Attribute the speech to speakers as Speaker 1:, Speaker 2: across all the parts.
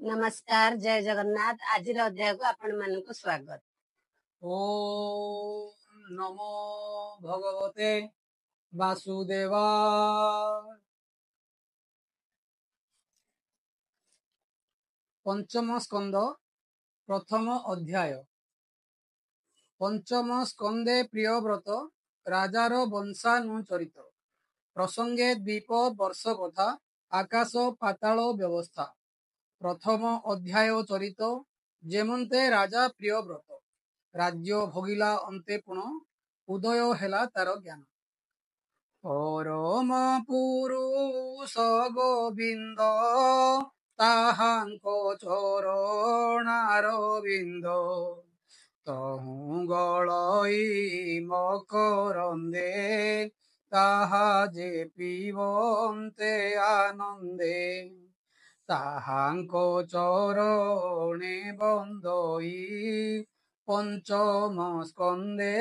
Speaker 1: नमस्कार, जय जगन्नाथ। आज अध्याय को आपण मानक स्वागत।
Speaker 2: ओम नमो भगवते वासुदेवाय। पंचम स्कंद प्रथम अध्याय। पंचम स्कंदे प्रियव्रत राजार वंशानुचरित प्रसंगे द्वीप वर्ष कथा आकाश पाताल व्यवस्था। प्रथम अध्याय चरित जेमंते राजा प्रियव्रत राज्य भोगिला अंते पुण उदय हेला तार ज्ञान। परम पुरुष गोविंद ताहांको चरणार बिंद तहु गलई मकरंदे ताहा जे पीबन्ते आनंदे ताहांको चरणे बंदई पंचम स्कंदे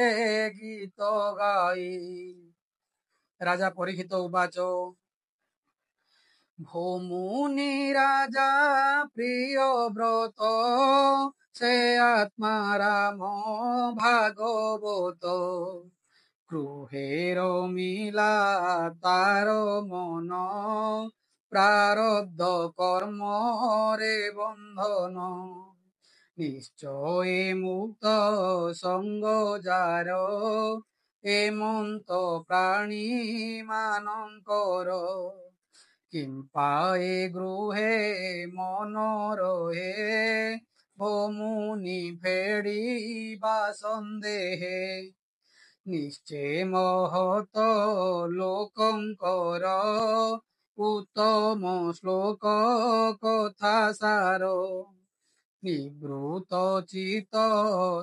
Speaker 2: गीत गाई। राजा परीक्षित उवाच भौमुनि राजा प्रियव्रत से आत्मा राम भागवत गृहे रमिला तार मन प्रारब्ध कर्म रे बंधन निश्चय मुक्त संग जार एमंत प्राणी मानकर किंपाए गृहे मन रहे भौमुनि फेड़िबा सन्देहे निश्चय महत लोकंकर उत्तम श्लोक कथा सार निवृत चित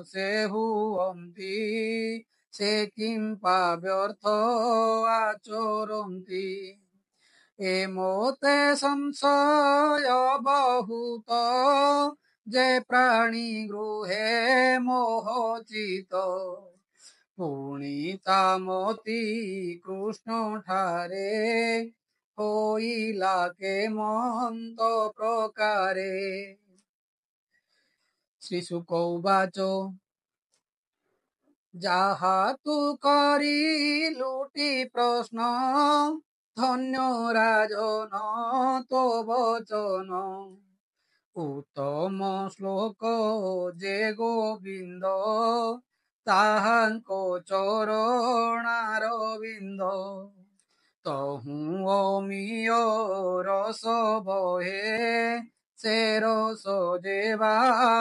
Speaker 2: से हुअन्ति से किंपा व्यर्थ आचरन्ति एमते संशय बहुत जे प्राणी गृहे मोहचित पुणी तामती कृष्ण ठारे होइला के मंत प्रकारे। श्रीशुक उवाच जाहा तु करी लुटी प्रश्न धन्य राजन तो वचन उत्तम श्लोक जे गोविंद ताहांको चरणार बिंद तहु अमीय रस बहे से रस जेवा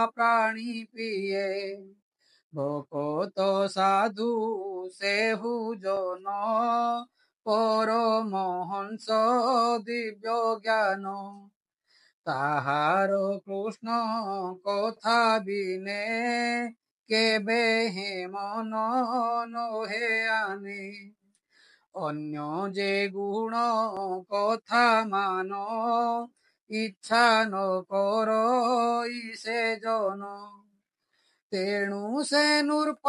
Speaker 2: प्राणी पिए भकत साधु सेहु जन परमहंस दिव्य ज्ञान ताहार कृष्ण कथा बिने केबे हे मन नहे आने अन्य जे गुण कथा मान इच्छा न कर से जन तेणु से नृप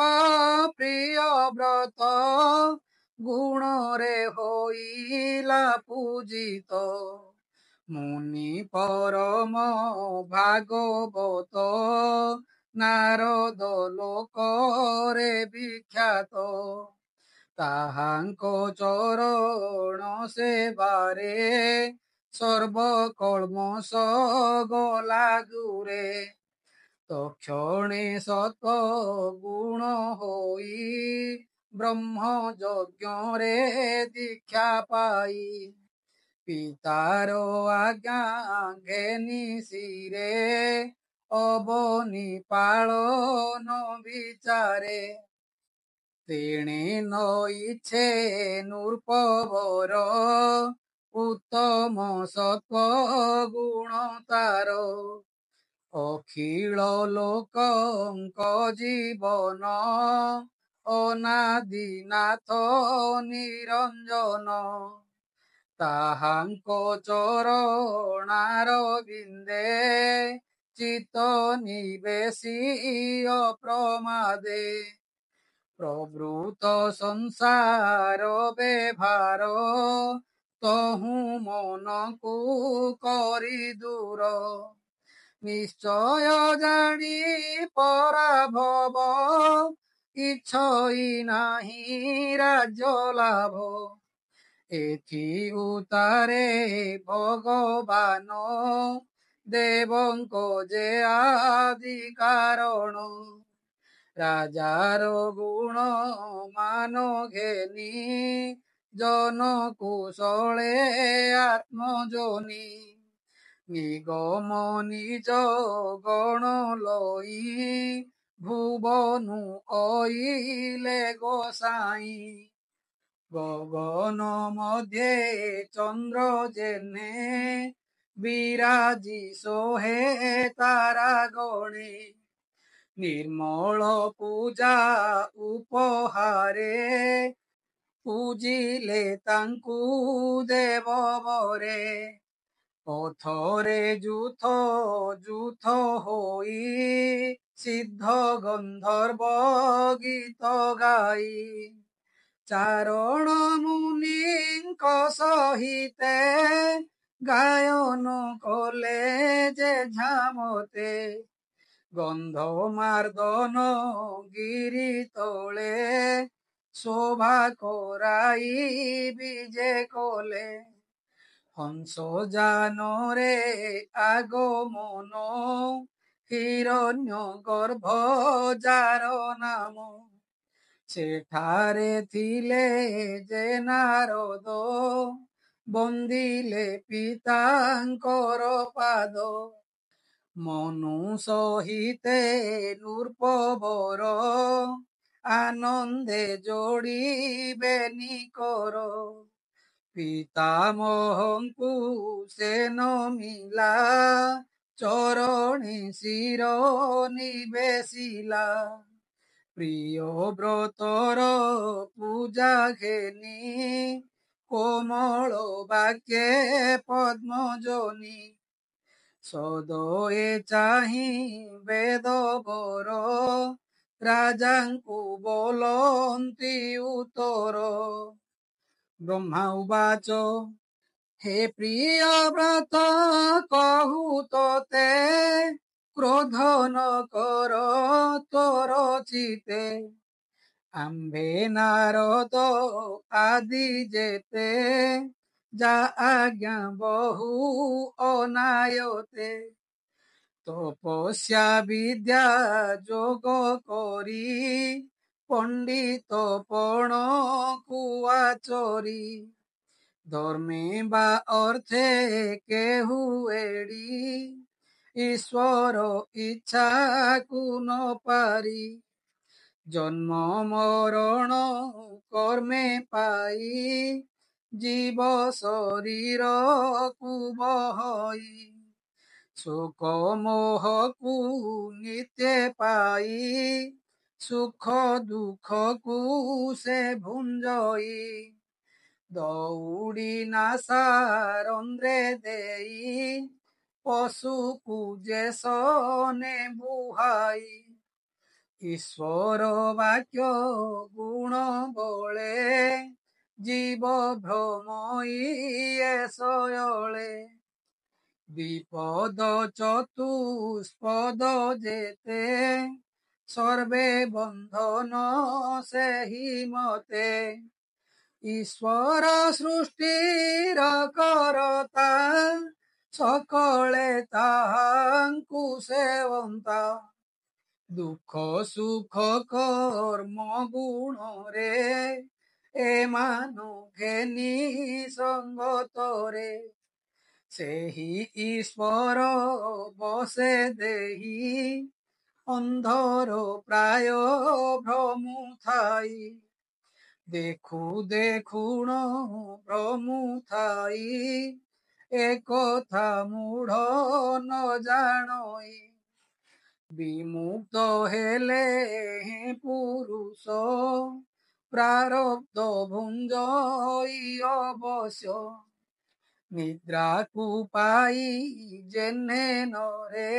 Speaker 2: प्रिय व्रत गुण रे होइला पूजित मुनि परम भागवत नारद लोक रे विख्यात ताहांको चरण सेवारे सर्व कल्मष गला दूरे तक्षणे सत गुण होई ब्रह्म यज्ञ रे दीक्षा पाई पितार आज्ञा घेनी सिरे अबनी पालन विचारे तेणे न इच्छे नृपवर उत्तम सत्व गुण तार अखिल लोकंक जीवन अनादिनाथ निरंजन ताहांको चरणार बिंदे चित्त निवेशी अप्रमादे प्रवृत संसार व्यवहार तहु मन को करी दूर ନିଶ୍ଚୟ ଜାଣି ପରାଭବ ଇଚ୍ଛଇ ନାହିଁ ରାଜ୍ୟ ଲାଭ। ଏଥି ଉତାରେ ଭଗବାନ ଦେବଙ୍କ ଯେ ଆଦି କାରଣ। ରାଜାର ଗୁଣ ମାନ ଘେନି ଜନ କୁଶଳେ ଆତ୍ମଜନି। ନିଗମ ନିଜ ଗଣ ଲଇ ଭୁବନୁ ଅଇଲେ ଗୋସାଇଁ। ଗଗନ ମଧ୍ୟରେ ଚନ୍ଦ୍ର ଯେନେ ବିରାଜି সোহে ତାରା ଗଣେ। ନିର୍ମଳ ପୂଜା ଉପହାରେ ପୂଜିଲେ ତାଙ୍କୁ ଦେବ ବରେ। ପଥରେ ଯୁଥ ଯୁଥ ହୋଇ ସିଦ୍ଧ ଗନ୍ଧର୍ବ ଗୀତ ଗାଇ। ଚାରଣ ମୁନିଙ୍କ ସହିତେ ଗାୟନ କଲେ ଯେଝା ମତେ। ଗନ୍ଧମାର୍ଦ୍ଦନ ଗିରି ତଳେ ଶୋଭା କରାଇ ବିଜେ କଲେ। ହଂସ ଜାନରେ আগমନ ହିରଣ୍ୟ ଗର୍ଭ ଯାର ନାମ। ସେଠାରେ ଥିଲେ ଯେ ନାରଦ ବନ୍ଦିଲେ ପିତାଙ୍କର ପାଦ। ମନୁ ସହିତେ ନୃପବର ଆନନ୍ଦେ ଯୋଡ଼ିବେ ନିକର। ପିତାମହଙ୍କୁ ସେ ନମିଲା ଚରଣେ ଶିର ନିବେଶିଲା। ପ୍ରିୟ ବ୍ରତର ପୂଜା ଘେନି କୋମଳ ବାକ୍যେ ପଦ୍ମଜନି। ସଦଏ ଚାହିଁ ବେଦବର ରାଜାଙ୍କୁ ବୋଲନ୍ତି ଉତ୍ତର। ବ୍ରହ୍ମା ଉବାଚ ହେ ପ୍ରିୟ ବ୍ରତ କହୁ ତୋତେ କ୍ରୋଧ ନ କର ତୋର ଚିତେ। ଆମ୍ଭେ ନାରଦ ଆଦି ଯେତେ ଯା ଆଜ୍ଞା ବହୁ ଅନାୟତେ। ତପସ୍ୟା ବିଦ୍ୟା ଯୋଗ କରି ପଣ୍ଡିତ ପଣ କୁଆଚରି। ଧର୍ମେ ବା ଅର୍ଥେ କେହୁ ଏଡ଼ି ଈଶ୍ୱର ଇଚ୍ଛାକୁ ନ ପାରି। ଜନ୍ମ ମରଣ କର୍ମେ ପାଇ ଜୀବ ଶରୀରକୁ ବହଇ। ଶୋକ ମୋହକୁ ନିତ୍ୟ ପାଇ ସୁଖ ଦୁଃଖକୁ ସେ ଭୁଞ୍ଜଇ। ଦଉଡ଼ି ନାସାରନ୍ଧ୍ରେ ଦେଇ ପଶୁକୁ ଯେ ସନେ ବୁହାଇ। ଈଶ୍ୱର ବାକ୍ୟ ଗୁଣ ବଳେ ଜୀବ ଭ୍ରମଇ ଶୟଳେ। ଦ୍ୱିପଦ ଚତୁଷ୍ପଦ ଯେତେ ସର୍ବେ ବନ୍ଧନ ସେହି ମତେ। ଈଶ୍ୱର ସୃଷ୍ଟିର କରତା ସକଳେ ତାହାଙ୍କୁ ସେବନ୍ତା। ଦୁଃଖ ସୁଖ କର୍ମ ଗୁଣରେ ଏମାନ ଘେନି ସଙ୍ଗତରେ। ସେହି ଈଶ୍ୱର ବସେ ଦେହି ଅନ୍ଧର ପ୍ରାୟ ଭ୍ରମୁ ଥାଇ। ଦେଖୁ ଦେଖୁଣ ଭ୍ରମୁ ଥାଇ ଏକଥା ମୂଢ଼ ନ ଜାଣଇ। ବିମୁକ୍ତ ହେଲେ ପୁରୁଷ ପ୍ରାରବ୍ଧ ଭୁଞ୍ଜଇ ଅବଶ୍ୟ। ନିଦ୍ରାକୁ ପାଇ ଯେହ୍ନେ ନରେ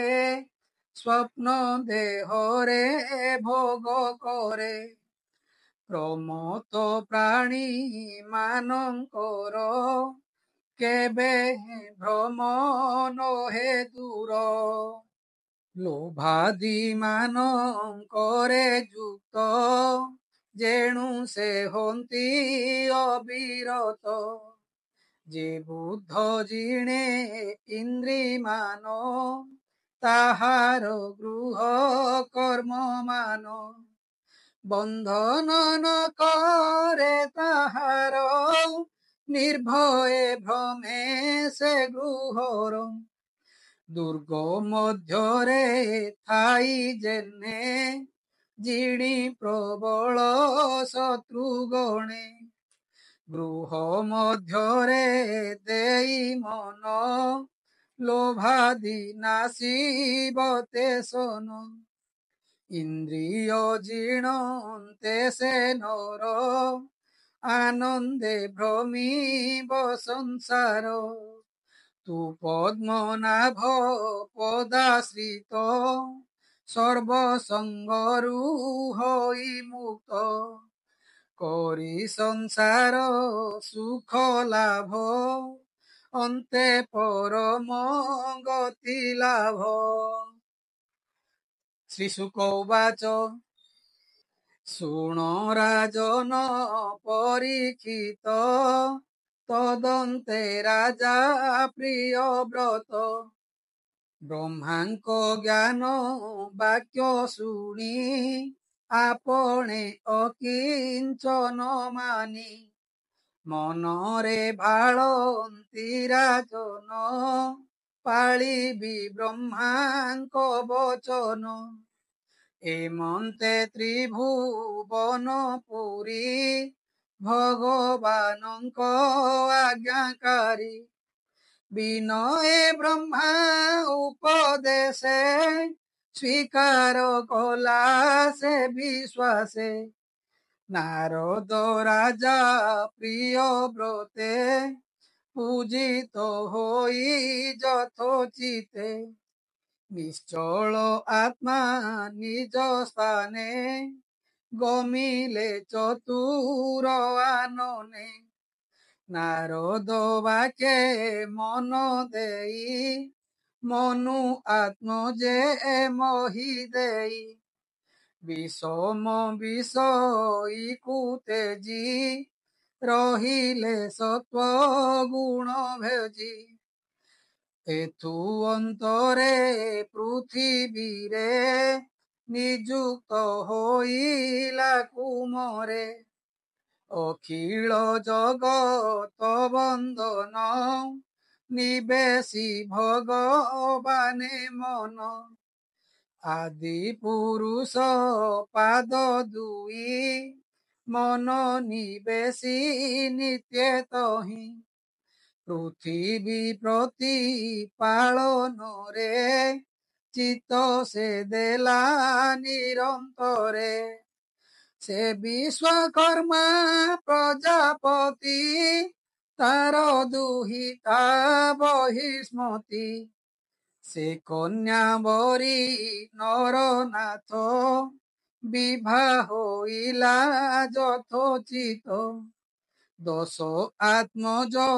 Speaker 2: ସ୍ୱପ୍ନ ଦେହରେ ଭୋଗ କରେ। ପ୍ରମତ୍ତ ପ୍ରାଣୀ ମାନଙ୍କର କେବେ ଭ୍ରମ ନୋହେ ଦୂର। ଲୋଭାଦି ମାନଙ୍କରେ ଯୁକ୍ତ ଯେଣୁ ସେ ହନ୍ତି ଅବିରତ। ଯେ ବୁଦ୍ଧ ଜିଣେ ଇନ୍ଦ୍ରିମାନ ତାହାର ଗୃହ କର୍ମ ମାନ। ବନ୍ଧନ ନ କରେ ତାହାର ନିର୍ଭয়ে ଭ୍ରମେ ସେ ଗୃହର। ଦୁର୍ଗ ମଧ୍ୟରେ ଥାଇ ଯେନେ ଜିଣି ପ୍ରବଳ ଶତ୍ରୁଗଣେ। ଗୃହ ମଧ୍ୟରେ ଦେଇ ମନ ଲୋଭାଦି ନାସିବ ତେସନ। ଇନ୍ଦ୍ରିୟ ଜିଣନ୍ତେ ସେ ନର ଆନନ୍ଦେ ଭ୍ରମିବ ସଂସାର। ତୁ ପଦ୍ମନାଭ ପଦାଶ୍ରିତ ସର୍ବସଙ୍ଗରୁ ହୋଇ ମୁକ୍ତ। କରି ସଂସାର ସୁଖ ଲାଭ ଅନ୍ତେ ପରମ ଗତି ଲାଭ। ଶ୍ରୀଶୁକ ଉବାଚ ଶୁଣ ରାଜନ ପରୀକ୍ଷିତ ତଦନ୍ତେ ରାଜା ପ୍ରିୟବ୍ରତ। ବ୍ରହ୍ମାଙ୍କ ଜ୍ଞାନ ବାକ୍ୟ ଶୁଣି ଆପଣେ ଅକିଞ୍ଚନ ମାନି। ମନରେ ଭାଳନ୍ତି ରାଜନ ପାଳିବି ବ୍ରହ୍ମାଙ୍କ ବଚନ। ଏମନ୍ତେ ତ୍ରିଭୁବନ ପୁରୀ ଭଗବାନଙ୍କ ଆଜ୍ଞାକାରୀ। ବିନୟେ ବ୍ରହ୍ମା ଉପଦେଶେ ସ୍ୱୀକାର କଲା ସେ ବିଶ୍ୱାସେ। ନାରଦ ରାଜା ପ୍ରିୟବ୍ରତେ ପୂଜିତ ହୋଇ ଯଥୋଚିତେ। ନିଶ୍ଚଳ ଆତ୍ମା ନିଜ ସ୍ଥାନେ ଗମିଲେ ଚତୁର ଆନନେ। ନାରଦ ବାକ୍যେ ମନ ଦେଇ ମନୁ ଆତ୍ମ ଯେ ମହି ଦେଇ। ବିଷମ ବିଷୟୀକୁ ତେଜି ରହିଲେ ସତ୍ୱ ଗୁଣ ଭେଜି। ଏଥୁ ଅନ୍ତରେ ପୃଥିବୀରେ ନିଯୁକ୍ତ ହୋଇଲା କୁମରେ। ଅଖିଳ ଜଗତ ବନ୍ଦନ ନିବେଶୀ ଭଗବାନେ ମନ। ଆଦି ପୁରୁଷ ପାଦ ଦୁଇ ମନ ନିବେଶୀ ନିତ୍ୟ ତହିଁ। ପୃଥିବୀ ପ୍ରତି ପାଳନରେ ଚିତ୍ତ ସେ ଦେଲା ନିରନ୍ତରେ। ସେ ବିଶ୍ୱକର୍ମା ପ୍ରଜାପତି ତାର ଦୁହିତା ବହିଷ୍ମତି। ସେ କନ୍ୟା ବରୀ ନରନାଥ ବିବାହ ହୋଇଲା ଯଥୋଚିତ। ଦଶ ଆତ୍ମଜ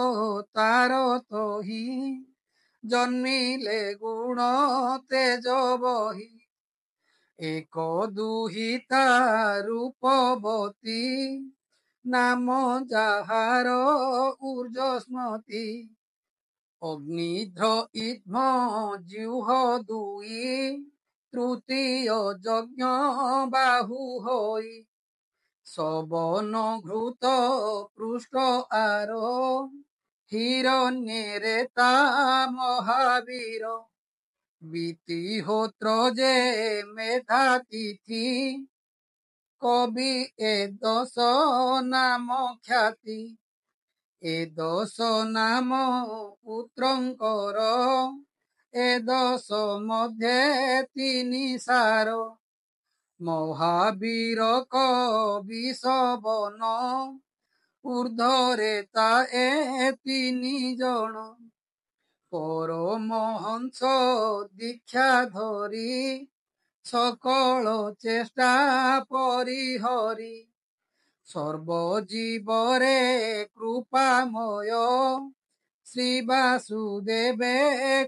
Speaker 2: ତାର ତହି ଜନ୍ମିଲେ ଗୁଣ ତେଜ ବହି। ଏକ ଦୁହିତା ରୂପବତୀ ନାମ ଯାହାର ଉର୍ଜସ୍ମତି। ଅଗ୍ନିଧ୍ର ଇତ୍ମ ଜିହ୍ୱ ଦୁଇ ତୃତୀୟ ଯଜ୍ଞ ବାହୁ ହୋଇ। ସବନ ଘୃତ ପୃଷ୍ଠ ଆର ହିରଣ୍ୟରେ ତା ମହାବୀର। ବିତିହୋତ୍ର ଯେ ମେଧାତିଥି କବି ଏ ଦଶ ନାମ ଖ୍ୟାତି। ଏ ଦଶ ନାମ ପୁତ୍ରଙ୍କର ଏ ଦଶ ମଧ୍ୟେ ତିନି ସାର। ମହାବୀର କବି ସବନ ଉର୍ଦ୍ଧ୍ୱରେ ତା ଏ ତିନି ଜଣ। ପରମହଂସ ଦୀକ୍ଷା ଧରି ସକଳ ଚେଷ୍ଟା ପରିହରି। ସର୍ବଜୀବରେ କୃପାମୟ ଶ୍ରୀ ବାସୁଦେବେ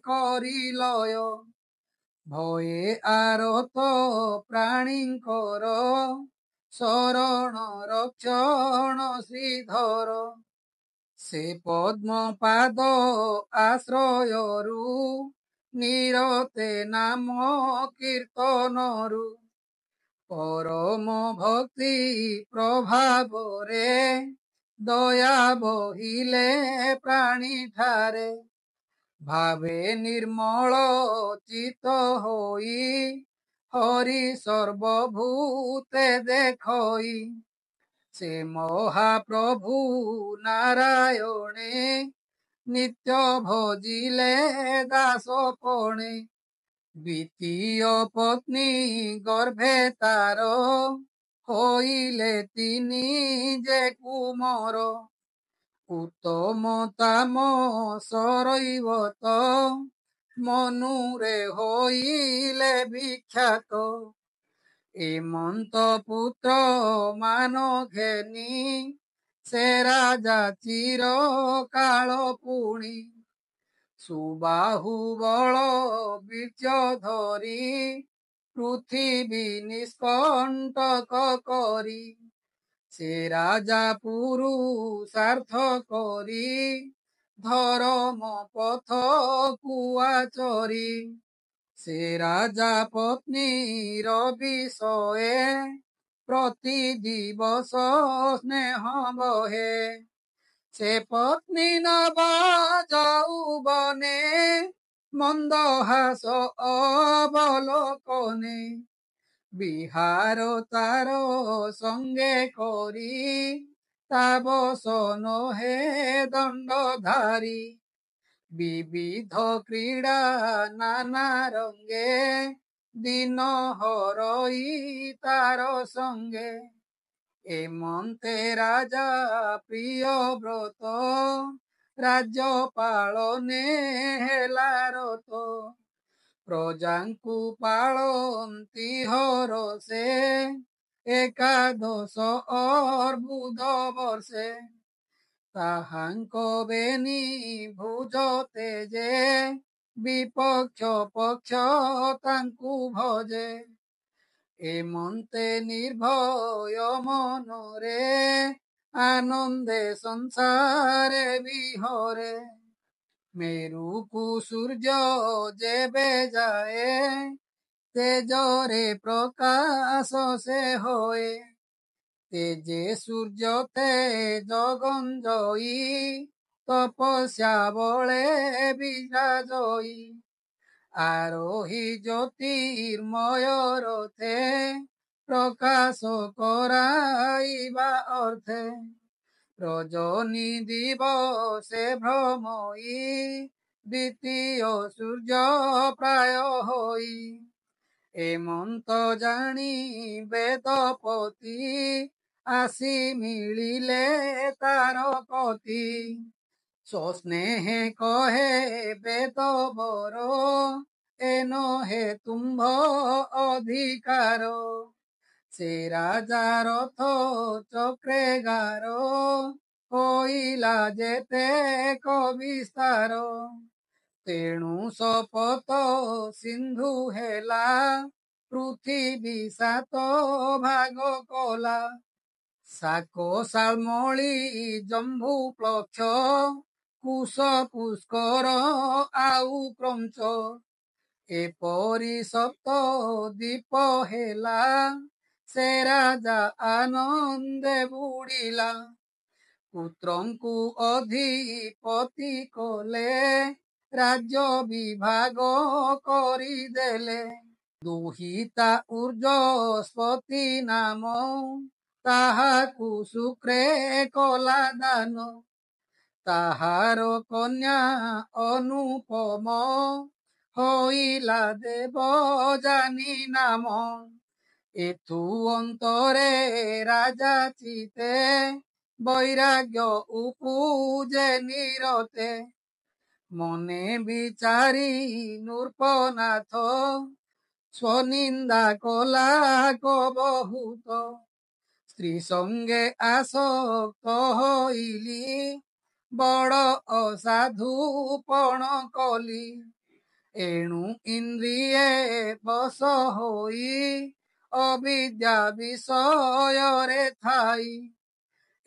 Speaker 2: କରିଲୟ। ଭୟେ ଆରତ ପ୍ରାଣୀଙ୍କର ଶରଣ ରକ୍ଷଣ ଶ୍ରୀଧର। ସେ ପଦ୍ମପାଦ ଆଶ୍ରୟରୁ ନିରତେ ନାମ କୀର୍ତ୍ତନରୁ ପରମ ଭକ୍ତି ପ୍ରଭାବରେ ଦୟା ବହିଲେ ପ୍ରାଣୀଠାରେ। ଭାବେ ନିର୍ମଳ ଚିତ ହୋଇ ହରି ସର୍ବଭୂତେ ଦେଖଇ। ସେ ମହାପ୍ରଭୁ ନାରାୟଣେ ନିତ୍ୟ ଭଜିଲେ ଦାସପଣେ। ଦ୍ୱିତୀୟ ପତ୍ନୀ ଗର୍ଭେ ତାର ହୋଇଲେ ତିନି ଯେ କୁମର। ଉତ୍ତମ ତାମସ ରୈବତ ମନୁରେ ହୋଇଲେ ବିଖ୍ୟାତ। ଏମନ୍ତ ପୁତ୍ର ମାନ ଘେନି ସେ ରାଜା ଚିର କାଳ ପୁଣି। ସୁବାହୁ ବଳ ବୀର୍ଯ୍ୟ ଧରି ପୃଥିବୀ ନିଷ୍କଣ୍ଟକ କରି। ସେ ରାଜା ପୁରୁଷାର୍ଥ କରି ଧରମ ପଥକୁ ଆଚରି। ସେ ରାଜା ପତ୍ନୀର ବିଷଏ ପ୍ରତି ଦିବସ ସ୍ନେହ ବହେ। ସେ ପତ୍ନୀ ନବ ଯୌବନେ ମନ୍ଦହାସ ଅବଲୋକନେ। ବିହାର ତାର ସଙ୍ଗେ କରି ତାବସନ ହେ ଦଣ୍ଡଧାରୀ। ବିବିଧ କ୍ରୀଡ଼ା ନାନା ରଙ୍ଗେ ଦିନ ହରଇ ତାର ସଙ୍ଗେ। ଏମନ୍ତେ ରାଜା ପ୍ରିୟବ୍ରତ ରାଜ୍ୟ ପାଳନେ ହେଲା ରତ। ପ୍ରଜାଙ୍କୁ ପାଳନ୍ତି ହରଷେ ଏକାଦଶ ଅର୍ବୁଦ ବର୍ଷେ। ତାହାଙ୍କ ବେନି ଭୁଜ ତେଜେ ବିପକ୍ଷ ପକ୍ଷ ତାଙ୍କୁ ଭଜେ। ଏମନ୍ତେ ନିର୍ଭୟ ମନରେ ଆନନ୍ଦେ ସଂସାରେ ବିହରେ। ମେରୁକୁ ସୂର୍ଯ୍ୟ ଯେବେ ଯାଏ ତେଜରେ ପ୍ରକାଶ ସେ ହୋଏ। ତେଜେ ସୂର୍ଯ୍ୟ ତେଜ ଗଞ୍ଜଇ ତପସ୍ୟା ବଳେ ବିରାଜଇ। ଆରୋହୀ ଜ୍ୟୋତିର୍ମୟ ରଥେ ପ୍ରକାଶ କରାଇବା ଅର୍ଥେ। ରଜନୀ ଦିବସେ ଭ୍ରମଇ ଦ୍ୱିତୀୟ ସୂର୍ଯ୍ୟ ପ୍ରାୟ ହୋଇ। ଏମନ୍ତ ଜାଣି ବେଦପତି ଆସି ମିଳିଲେ ତାର ପତି। ସ୍ୱସ୍ନେହେ କହେ ବେଦବର ଏନ ହେ ତୁମ୍ଭ ଅଧିକାର। ସେ ରାଜା ରଥ ଚକ୍ରେ ଗାର ହୋଇଲା ଯେତେକ ବିସ୍ତାର। ତେଣୁ ଶପଥ ସିନ୍ଧୁ ହେଲା ପୃଥିବୀ ସାତ ଭାଗ କଲା। ଶାକ ଶାଳ୍ମଳୀ ଜମ୍ଭୁ ପ୍ଳକ୍ଷ କୁଶ ପୁଷ୍କର ଆଉ କ୍ରଞ୍ଚ। ଏପରି ସପ୍ତ ଦ୍ୱୀପ ହେଲା ସେ ରାଜା ଆନନ୍ଦେ ବୁଡ଼ିଲା। ପୁତ୍ରଙ୍କୁ ଅଧିପତି କଲେ ରାଜ୍ୟ ବିଭାଗ କରିଦେଲେ। ଦୁହିତା ଉର୍ଜସ୍ପତି ନାମ ତାହାକୁ ଶୁକ୍ରେ କଲା ଦାନ। ତାହାର କନ୍ୟା ଅନୁପମ ହୋଇଲା ଦେବଯାନୀ ନାମ। ଏଥୁ ଅନ୍ତରେ ରାଜା ଚିତେ ବୈରାଗ୍ୟ ଉପୁଜେ ନିରତେ। ମନେ ବିଚାରି ନୃପନାଥ ସ୍ୱନିନ୍ଦା କଲା କ ବହୁତ। ସ୍ତ୍ରୀ ସଙ୍ଗେ ଆସକ୍ତ ହୋଇଲି ବଡ଼ ଅସାଧୁ ପଣ କଲି। ଏଣୁ ଇନ୍ଦ୍ରିଏ ବଶ ହୋଇ ଅବିଦ୍ୟା ବିଷୟରେ ଥାଇ।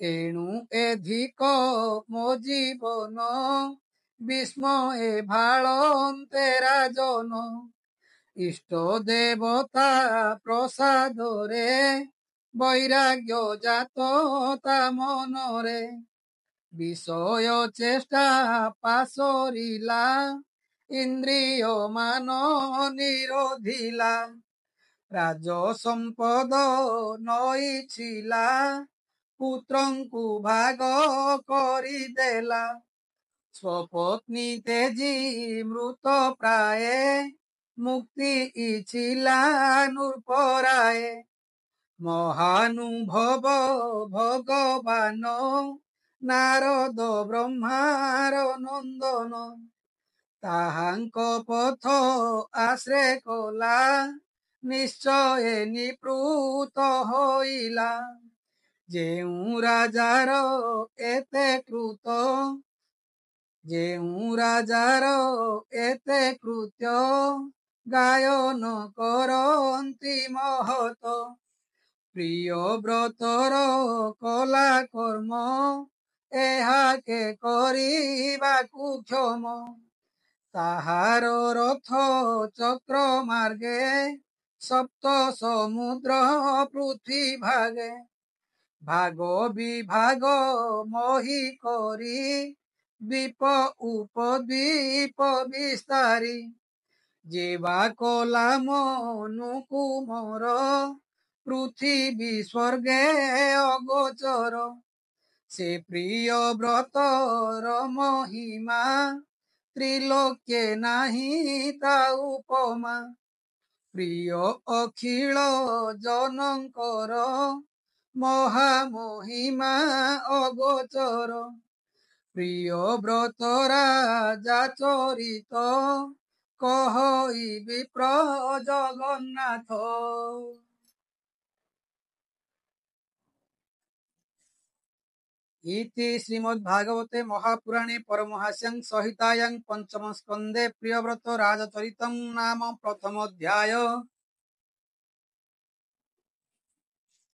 Speaker 2: ଏଣୁ ଏଧିକ ମୋ ଜୀବନ ବିସ୍ମଏ ଭାଳନ୍ତେ ରାଜନ। ଇଷ୍ଟ ଦେବତା ପ୍ରସାଦରେ ବୈରାଗ୍ୟ ଜାତ ତା ମନରେ। ବିଷୟ ଚେଷ୍ଟା ପାଶୋରିଲା ଇନ୍ଦ୍ରିୟ ମାନ ନିରୋଧିଲା। ରାଜ ସମ୍ପଦ ନଇଛିଲା ପୁତ୍ରଙ୍କୁ ଭାଗ କରିଦେଲା। ସ୍ୱପତ୍ନୀ ତେଜି ମୃତ ପ୍ରାୟେ ମୁକ୍ତି ଇଛିଲା ନୃପରାଏ। ମହାନୁଭବ ଭଗବାନ ନାରଦ ବ୍ରହ୍ମାର ନନ୍ଦନ। ତାହାଙ୍କ ପଥ ଆଶ୍ରେ କଲା ନିଶ୍ଚୟ ନିପୃତ ହୋଇଲା। ଯେଉଁ ରାଜାର ଏତେ କୃତ ଗାୟନ କରନ୍ତି ମହତ। ପ୍ରିୟ ବ୍ରତର କଲା କର୍ମ ଏହାକେ କରିବାକୁ କ୍ଷମ। ତାହାର ରଥ ଚକ୍ର ମାର୍ଗେ ସପ୍ତ ସମୁଦ୍ର ପୃଥ୍ୱୀ ଭାଗେ। ଭାଗ ବିଭାଗ ମହି କରି ଦ୍ୱୀପ ଉପଦ୍ୱୀପ ବିସ୍ତାରୀ। ଯେବା କଲା ମନୁକୁ ମୋର ପୃଥିବୀ ସ୍ୱର୍ଗେ ଅଗୋଚର। ସେ ପ୍ରିୟ ବ୍ରତର ମହିମା ତ୍ରିଲୋକ୍ये ନାହିଁ ତା ଉପମା। ପ୍ରିୟ ଅଖିଳ ଜନଙ୍କର ମହାମହିମା ଅଗୋଚର। ପ୍ରିୟ ବ୍ରତ ରାଜା ଚରିତ କହଇ ବିପ୍ର ଜଗନ୍ନାଥ। इति श्रीमद्भागवते महापुराणे परमहास्यां संहितायां पंचम स्कंदे प्रियव्रत राजचरितं नाम प्रथमोऽध्याय।